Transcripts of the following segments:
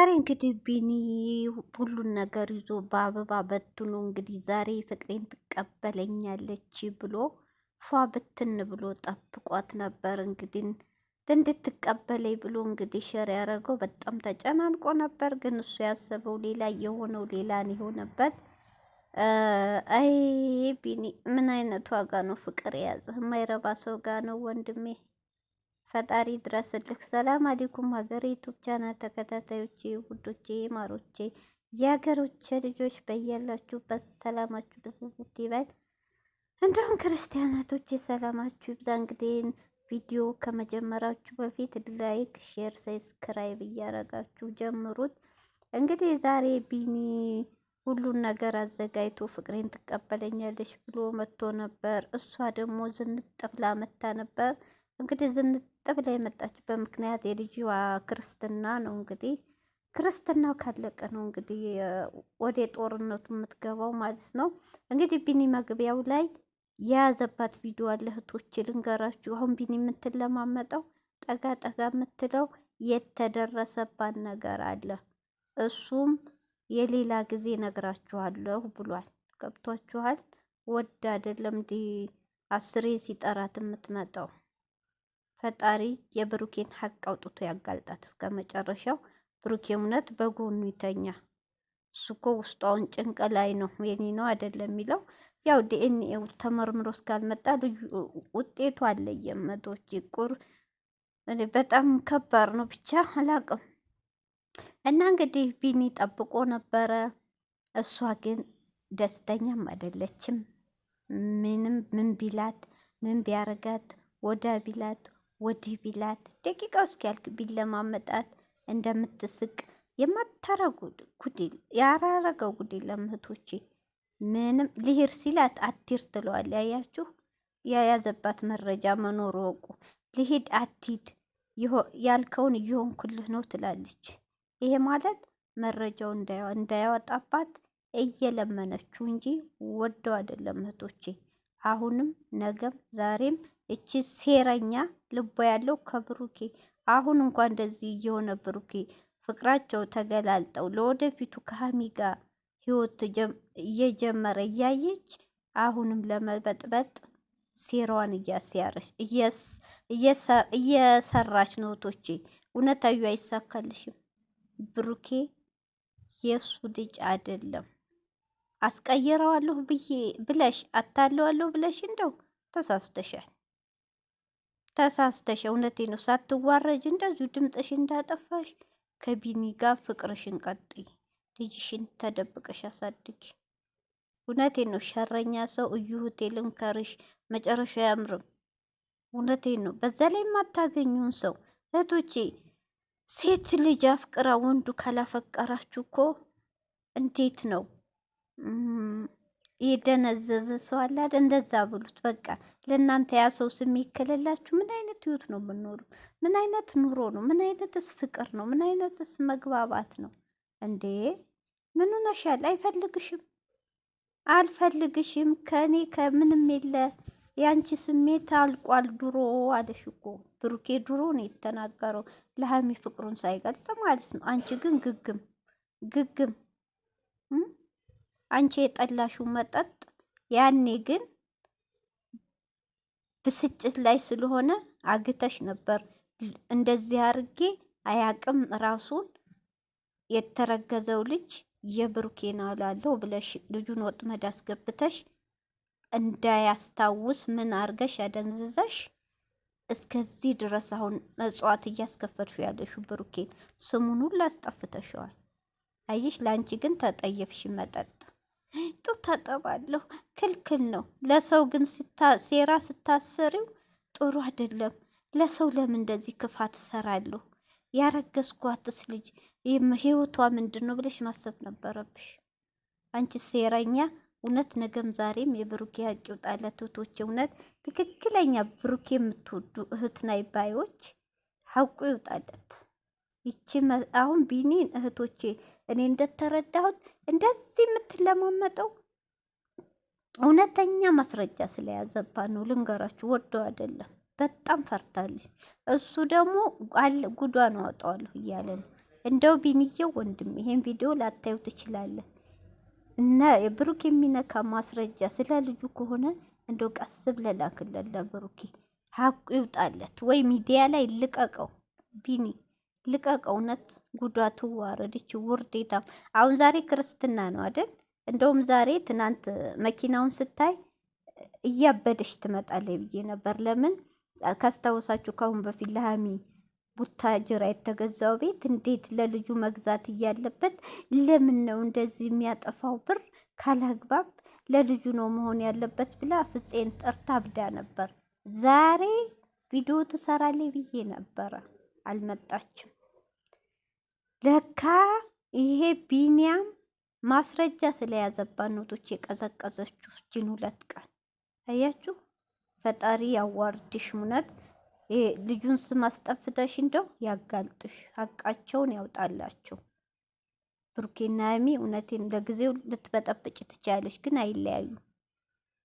ዛሬ እንግዲህ ቢኒ ሁሉን ነገር ይዞ በአበባ በትኖ እንግዲህ ዛሬ ፍቅሬን ትቀበለኛለች ብሎ ፏ ብትን ብሎ ጠብቋት ነበር። እንግዲህ እንድትቀበለኝ ብሎ እንግዲህ ሸር ያደረገው በጣም ተጨናንቆ ነበር። ግን እሱ ያሰበው ሌላ የሆነው ሌላ ነው የሆነበት። አይ ቢኒ ምን አይነት ዋጋ ነው ፍቅር የያዘህ? የማይረባ ሰው ጋር ነው ወንድሜ። ፈጣሪ ድረስልህ። ሰላም አለይኩም ሀገሬ ዩቱብ ቻናል ተከታታዮቼ፣ ውዶቼ፣ ማሮቼ፣ የሀገሮቼ ልጆች በያላችሁበት ሰላማችሁ ብዝዝት ይበል። እንዲሁም ክርስቲያናቶች ሰላማችሁ ይብዛ። እንግዲህ ቪዲዮ ከመጀመራችሁ በፊት ላይክ፣ ሼር፣ ሰብስክራይብ እያረጋችሁ ጀምሩት። እንግዲህ ዛሬ ቢኒ ሁሉን ነገር አዘጋጅቶ ፍቅሬን ትቀበለኛለች ብሎ መጥቶ ነበር። እሷ ደግሞ ዝንጥ ብላ መታ ነበር። እንግዲህ ዝንጥ ብላ የመጣችበት ምክንያት የልጅዋ ክርስትና ነው። እንግዲህ ክርስትናው ካለቀ ነው እንግዲህ ወደ ጦርነቱ የምትገባው ማለት ነው። እንግዲህ ቢኒ መግቢያው ላይ የያዘባት ቪዲዮ አለ። እህቶች ልንገራችሁ። አሁን ቢኒ የምትለማመጠው ጠጋ ጠጋ የምትለው የተደረሰባት ነገር አለ። እሱም የሌላ ጊዜ ነግራችኋለሁ ብሏል። ገብቷችኋል? ወድ አይደለም እንዲህ አስሬ ሲጠራት የምትመጣው። ፈጣሪ የብሩኬን ሀቅ አውጥቶ ያጋልጣት እስከ መጨረሻው። ብሩኬ እውነት በጎኑ ይተኛ። እሱ እኮ ውስጧውን ጭንቅ ላይ ነው። የኔ ነው አይደለም የሚለው ያው ዲኤንኤው ተመርምሮ እስካልመጣ ልዩ ውጤቱ አለየም። መቶች ቁር በጣም ከባድ ነው። ብቻ አላቅም እና እንግዲህ ቢኒ ጠብቆ ነበረ። እሷ ግን ደስተኛም አይደለችም። ምንም ምን ቢላት ምን ቢያረጋት ወዳ ቢላት ወዲህ ቢላት ደቂቃው እስኪያልቅ ቢለማመጣት እንደምትስቅ የማታረጉ ጉዴል ያራረገው ጉዴል። ለምህቶቼ ምንም ልሄድ ሲላት አትሂድ ትለዋል። ያያችሁ የያዘባት መረጃ መኖሩ ወቁ። ልሄድ አትሂድ ያልከውን እየሆንኩልህ ነው ትላለች። ይሄ ማለት መረጃው እንዳያወጣባት እየለመነችው እንጂ ወደው አይደለም እህቶቼ። አሁንም ነገም ዛሬም እቺ ሴረኛ ልቧ ያለው ከብሩኬ። አሁን እንኳን እንደዚህ እየሆነ ብሩኬ ፍቅራቸው ተገላልጠው ለወደፊቱ ከሀሚ ጋር ህይወት እየጀመረ እያየች አሁንም ለመበጥበጥ ሴራዋን እየሰራች ነው እህቶቼ። እውነታዊ አይሳካልሽም። ብሩኬ የሱ ልጅ አይደለም። አስቀይረዋለሁ ብለሽ አታለዋለሁ ብለሽ እንደው ተሳስተሻል። እውነቴ ነው። ሳትዋረጅ እንደዚሁ ድምፅሽ እንዳጠፋሽ ከቢኒ ጋር ፍቅርሽን ቀጥይ። ልጅሽን ተደብቀሽ አሳድጊ። እውነቴ ነው። ሸረኛ ሰው እዩ ሆቴልን ከርሽ መጨረሻ አያምርም። እውነቴ ነው። በዛ ላይ የማታገኙን ሰው እህቶቼ፣ ሴት ልጅ አፍቅራ ወንዱ ካላፈቀራችሁ እኮ እንዴት ነው የደነዘዘ ሰው አላል። እንደዛ ብሉት በቃ። ለእናንተ ያ ሰው ስሜት ከሌላችሁ ምን አይነት ህይወት ነው የምኖሩ? ምን አይነት ኑሮ ነው? ምን አይነትስ ፍቅር ነው? ምን አይነትስ መግባባት ነው እንዴ? ምን ሆነሻል? አይፈልግሽም፣ አልፈልግሽም፣ ከኔ ከምንም የለ የአንቺ ስሜት አልቋል ድሮ አለሽ እኮ ብሩኬ። ድሮ ነው የተናገረው ለሀሚ ፍቅሩን ሳይገልጽ ማለት ነው። አንቺ ግን ግግም አንቺ የጠላሽው መጠጥ ያኔ ግን ብስጭት ላይ ስለሆነ አግተሽ ነበር። እንደዚህ አርጌ አያቅም ራሱን የተረገዘው ልጅ የብሩኬን አላለው ብለሽ ልጁን ወጥመድ አስገብተሽ እንዳያስታውስ ምን አርገሽ ያደንዝዘሽ እስከዚህ ድረስ አሁን መጽዋት እያስከፈልሽ ያለሽ ብሩኬን ስሙን ሁሉ አስጠፍተሽዋል። አይሽ ለአንቺ ግን ተጠየፍሽ መጠጥ ጡት ታጠባለሁ ክልክል ነው። ለሰው ግን ሴራ ስታሰሪው ጥሩ አይደለም። ለሰው ለምን እንደዚህ ክፋት እሰራለሁ? ያረገዝኳትስ ልጅ ህይወቷ ምንድን ነው ብለሽ ማሰብ ነበረብሽ። አንቺ ሴረኛ። እውነት ነገም ዛሬም የብሩኬ ሀቅ ይውጣለት እህቶች። እውነት ትክክለኛ ብሩኬ የምትወዱ እህት ናይ ባዮች ሀቁ ይውጣለት። ይቺ አሁን ቢኒን እህቶቼ እኔ እንደተረዳሁት እንደዚህ የምትለማመጠው እውነተኛ ማስረጃ ስለያዘባ ነው። ልንገራችሁ፣ ወደው አይደለም። በጣም ፈርታለች። እሱ ደግሞ ጉዷን አወጣዋለሁ እያለ ነው። እንደው ቢንየው ወንድም ይሄን ቪዲዮ ላታዩ ትችላለህ። እና ብሩክ የሚነካ ማስረጃ ስለ ልጁ ከሆነ እንደው ቀስ ብለህ ላክለት ለብሩኬ፣ ሀቁ ይውጣለት። ወይ ሚዲያ ላይ ልቀቀው፣ ቢኒ ልቀቀው። እውነት ጉዳቱ ዋረድች ውርዴታም። አሁን ዛሬ ክርስትና ነው አይደል? እንደውም ዛሬ ትናንት መኪናውን ስታይ እያበደች ትመጣለች ብዬ ነበር። ለምን ካስታወሳችሁ ከአሁን በፊት ለሀሚ ቡታጅራ የተገዛው ቤት እንዴት ለልጁ መግዛት እያለበት ለምን ነው እንደዚህ የሚያጠፋው ብር ካላግባብ ለልጁ ነው መሆን ያለበት ብላ ፍፄን ጠርታ አብዳ ነበር። ዛሬ ቪዲዮ ትሰራለች ብዬ ነበረ፣ አልመጣችም። ለካ ይሄ ቢኒያም ማስረጃ ስለያዘባት ኖቶች የቀዘቀዘችው እችን 2 ቀን አያችሁ። ፈጣሪ ያዋርድሽ እውነት። ልጁን ስም አስጠፍተሽ እንደው ያጋልጥሽ፣ ሀቃቸውን ያውጣላቸው። ብሩኬና ሀይሚ እውነቴን ለጊዜው ልትበጠብጭ ትችያለሽ፣ ግን አይለያዩ።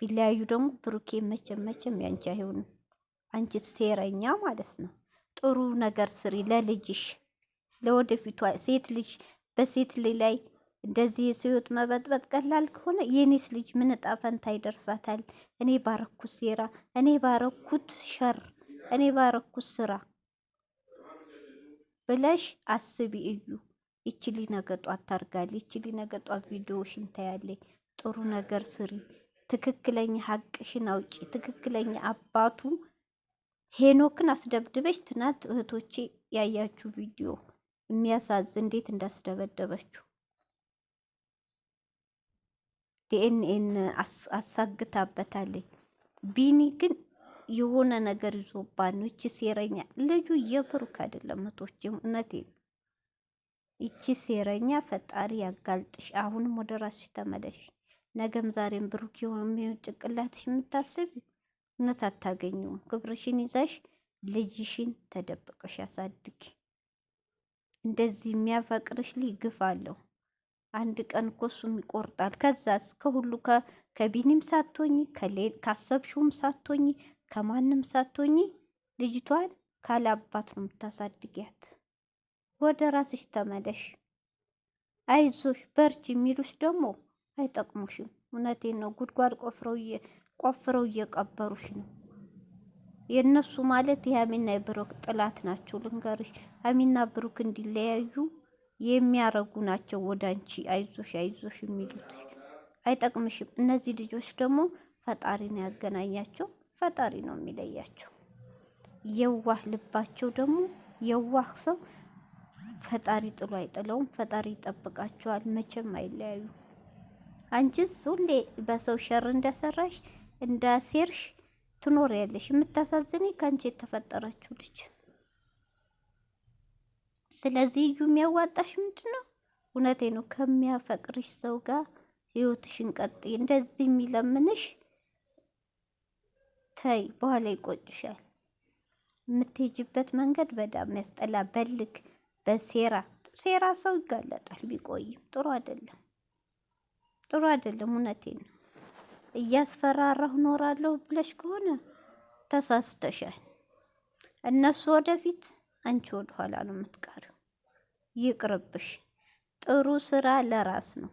ቢለያዩ ደግሞ ብሩኬ መቼም ያንቺ አይሆንም። አንቺ ሴረኛ ማለት ነው። ጥሩ ነገር ስሪ ለልጅሽ፣ ለወደፊቷ ሴት ልጅ በሴት ልጅ ላይ እንደዚህ የሰውት መበጥበጥ ቀላል ከሆነ የኔስ ልጅ ምን እጣ ፈንታ ይደርሳታል? እኔ ባረኩት ሴራ፣ እኔ ባረኩት ሸር፣ እኔ ባረኩት ስራ ብለሽ አስቢ። እዩ ይችሊ ነገጧ ታርጋሊ፣ ይችሊ ነገጧ ቪዲዮሽን ታያለች። ጥሩ ነገር ስሪ፣ ትክክለኛ ሀቅሽን አውጪ። ትክክለኛ አባቱ ሄኖክን አስደብድበሽ ትናንት እህቶቼ ያያችሁ ቪዲዮ የሚያሳዝን እንዴት እንዳስደበደበችው ዲኤንኤን አሳግታበታለች። ቢኒ ግን የሆነ ነገር ይዞባት ነው። ይቺ ሴረኛ ልጁ የብሩክ አይደለም እህቶቼ፣ እውነቴን ይቺ ሴረኛ ፈጣሪ ያጋልጥሽ። አሁንም ወደ ራስሽ ተመለሽ። ነገም ዛሬም ብሩክ የሚሆን ጭቅላትሽ የምታስብ እውነት አታገኙም። ክብርሽን ይዛሽ ልጅሽን ተደብቀሽ ያሳድግ። እንደዚህ የሚያፈቅርሽ ልጅ ግፍ አለው። አንድ ቀን እኮ እሱም ይቆርጣል። ከዛስ ከሁሉ ከቢኒም ሳትሆኝ ካሰብሽውም ሳትሆኝ ከማንም ሳትሆኝ ልጅቷን ካላባት ነው የምታሳድጊያት። ወደ ራስሽ ተመለሽ። አይዞሽ በርቺ የሚሉሽ ደግሞ አይጠቅሙሽም። እውነቴን ነው። ጉድጓድ ቆፍረው እየቀበሩሽ ነው። የእነሱ ማለት የሀሚና የብሩክ ጥላት ናቸው። ልንገርሽ፣ ሀሚና ብሩክ እንዲለያዩ የሚያረጉ ናቸው። ወደ አንቺ አይዞሽ አይዞሽ የሚሉት አይጠቅምሽም። እነዚህ ልጆች ደግሞ ፈጣሪ ነው ያገናኛቸው፣ ፈጣሪ ነው የሚለያቸው። የዋህ ልባቸው ደግሞ የዋህ ሰው ፈጣሪ ጥሎ አይጥለውም። ፈጣሪ ይጠብቃቸዋል። መቼም አይለያዩ። አንቺስ ሁሌ በሰው ሸር እንደሰራሽ እንዳሴርሽ ትኖሪያለሽ። የምታሳዝኔ ከአንቺ የተፈጠረችው ልጅ። ስለዚህ እዩ የሚያዋጣሽ ምንድን ነው? እውነቴ ነው። ከሚያፈቅርሽ ሰው ጋር ህይወትሽን ቀጥይ። እንደዚህ የሚለምንሽ ተይ፣ በኋላ ይቆጭሻል። የምትሄጅበት መንገድ በጣም ያስጠላ። በልክ በሴራ ሰው ይጋለጣል። ቢቆይም ጥሩ አይደለም፣ ጥሩ አይደለም። እውነቴን ነው። እያስፈራራሁ ኖራለሁ ብለሽ ከሆነ ተሳስተሻል። እነሱ ወደፊት፣ አንቺ ወደኋላ ነው የምትቀሪው። ይቅርብሽ። ጥሩ ስራ ለራስ ነው።